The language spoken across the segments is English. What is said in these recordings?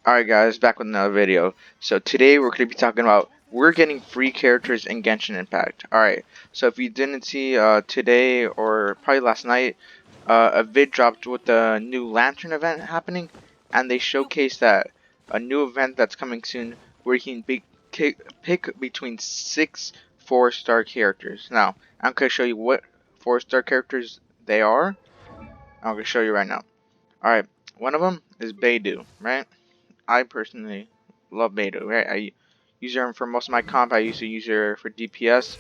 Alright guys, back with another video. So today we're going to be talking about we're getting free characters in Genshin Impact. Alright, so if you didn't see today or probably last night, a vid dropped with the new Lantern event happening, and they showcased that a new event that's coming soon where you can pick between 6 4-star characters. Now, I'm going to show you what 4-star characters they are. I'm going to show you right now. Alright, one of them is Beidou, right? I personally love Beidou, right? I use her for most of my comp. I used to use her for DPS.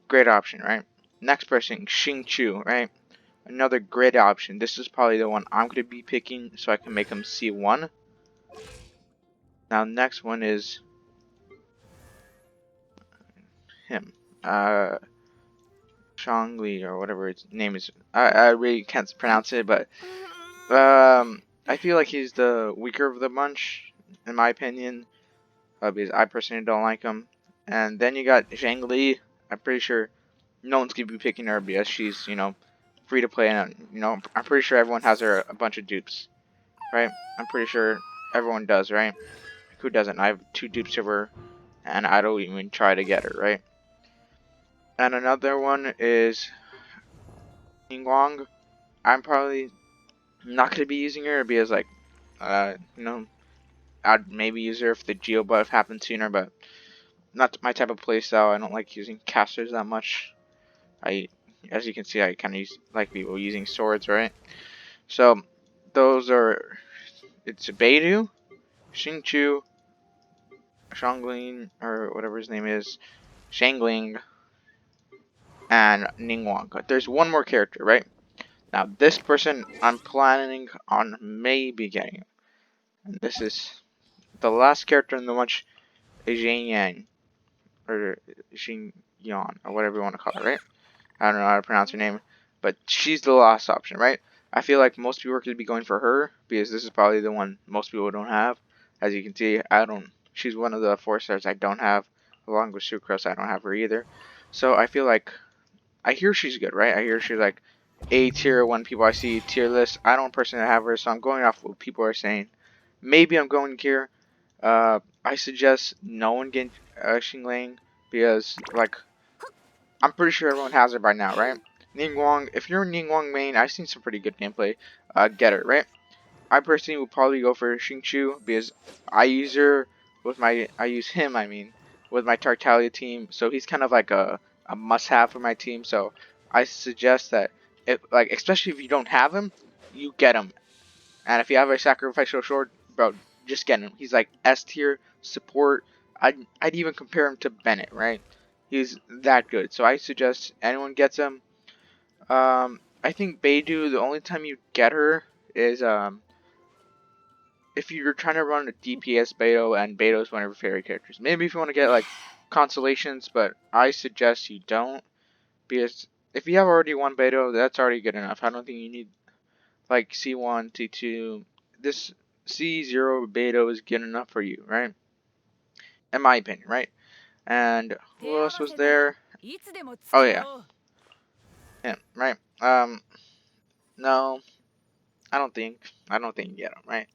Great option, right? Next person, Xingqiu, right? Another great option. This is probably the one I'm going to be picking so I can make him C1. Now, next one is him. Shangli or whatever its name is. I really can't pronounce it, but I feel like he's the weaker of the bunch, in my opinion. Because I personally don't like him. And then you got Zhang Li. I'm pretty sure no one's gonna be picking her because she's, free to play, and I'm pretty sure everyone has her a bunch of dupes, right? I'm pretty sure everyone does, right? Who doesn't? I have 2 dupes of her, and I don't even try to get her, right? And another one is Ningguang. I'm probably not gonna be using her because, like, uh, you know, I'd maybe use her if the Geo buff happened sooner, but not my type of playstyle. I don't like using casters that much. As you can see, I kind of like people using swords, right? So those are, it's Beidou, Xingqiu, Shangling, or whatever his name is, Shangling, and Ningguang. There's one more character, right? Now this person I'm planning on maybe getting, and this is the last character in the bunch, is Jane Yang, or Xing Yan, or whatever you want to call her, right? I don't know how to pronounce her name, but she's the last option, right? I feel like most people are going to be going for her because this is probably the one most people don't have. As you can see, I don't. She's one of the 4 stars I don't have, along with Sucrose. I don't have her either. So I feel like I hear she's good, right? I hear she's like A tier when people I see tier list. I don't personally have her, so I'm going off what people are saying. Maybe I'm going here. I suggest no one get Xingling because like I'm pretty sure everyone has her by now, right? Ningguang, if you're a Ningguang main, I've seen some pretty good gameplay. Get her, right? I personally would probably go for Xingqiu because I use her with my, I use him, I mean, with my Tartaglia team. So he's kind of like a must-have for my team. So I suggest that, if, like, especially if you don't have him, you get him. And if you have a sacrificial sword, bro, just get him. He's like S tier support. I'd even compare him to Bennett, right? He's that good. So I suggest anyone gets him. I think Beidou, the only time you get her is if you're trying to run a DPS Beidou, and Beidou is one of your favorite characters. Maybe if you want to get like consolations, but I suggest you don't, because if you have already one Beidou, that's already good enough. I don't think you need like C1, C2. This C0 Beidou is good enough for you, right? In my opinion, right? And who else was there? Oh yeah, him, right? No, I don't think you get him, right?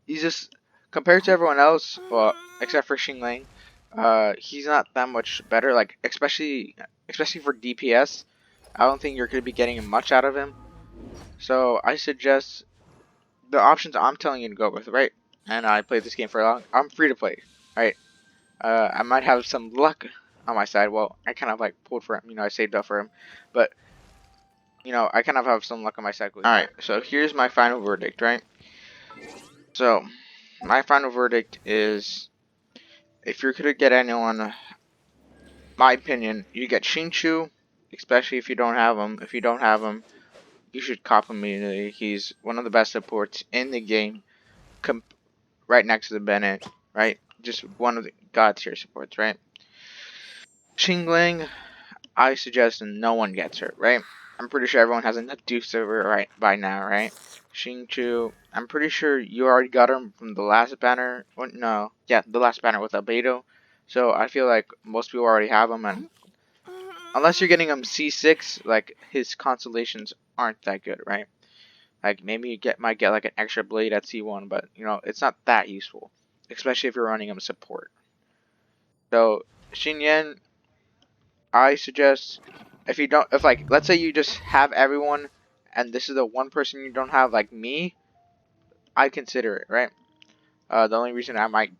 He's just, compared to everyone else, well, except for Xingling, he's not that much better. Like especially for DPS, I don't think you're gonna be getting much out of him. So I suggest the options I'm telling you to go with, right? And I played this game for a long. I'm free to play, right? I might have some luck on my side. Well, I kind of like pulled for him, I saved up for him, but I kind of have some luck on my side. All right, so here's my final verdict, right? So my final verdict is, if you're gonna get anyone, my opinion, you get Xingqiu, especially if you don't have him. If you don't have him, you should cop him immediately. He's one of the best supports in the game, right next to the Bennett, right? Just one of the god tier supports, right? Xingling, I suggest no one gets her, right? I'm pretty sure everyone has enough dupes of her right by now, right? Xingqiu, I'm pretty sure you already got him from the last banner. Well, no, yeah, the last banner with Albedo. So I feel like most people already have him, and unless you're getting him C6, like his consolations aren't that good, right? Like maybe you might get like an extra blade at C1, but you know it's not that useful, especially if you're running him support. So Xingyan, I suggest if you don't, if like let's say you just have everyone, and this is the one person you don't have, like me, I consider it, right? The only reason I might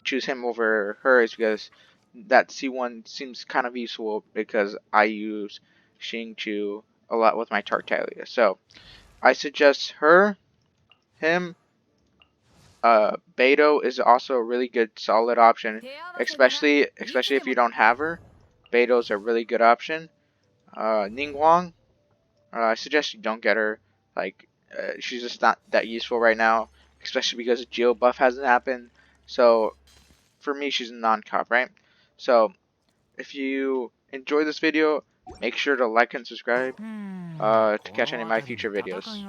choose him over her is because that C1 seems kind of useful because I use Xingqiu a lot with my Tartaglia. So I suggest her, him. Beidou is also a really good solid option, especially if you don't have her. Beidou's a really good option. Ningguang, I suggest you don't get her. Like, she's just not that useful right now, especially because the Geo buff hasn't happened. So, for me, she's a non-cop, right? So, if you enjoy this video, make sure to like and subscribe to catch any of my future videos.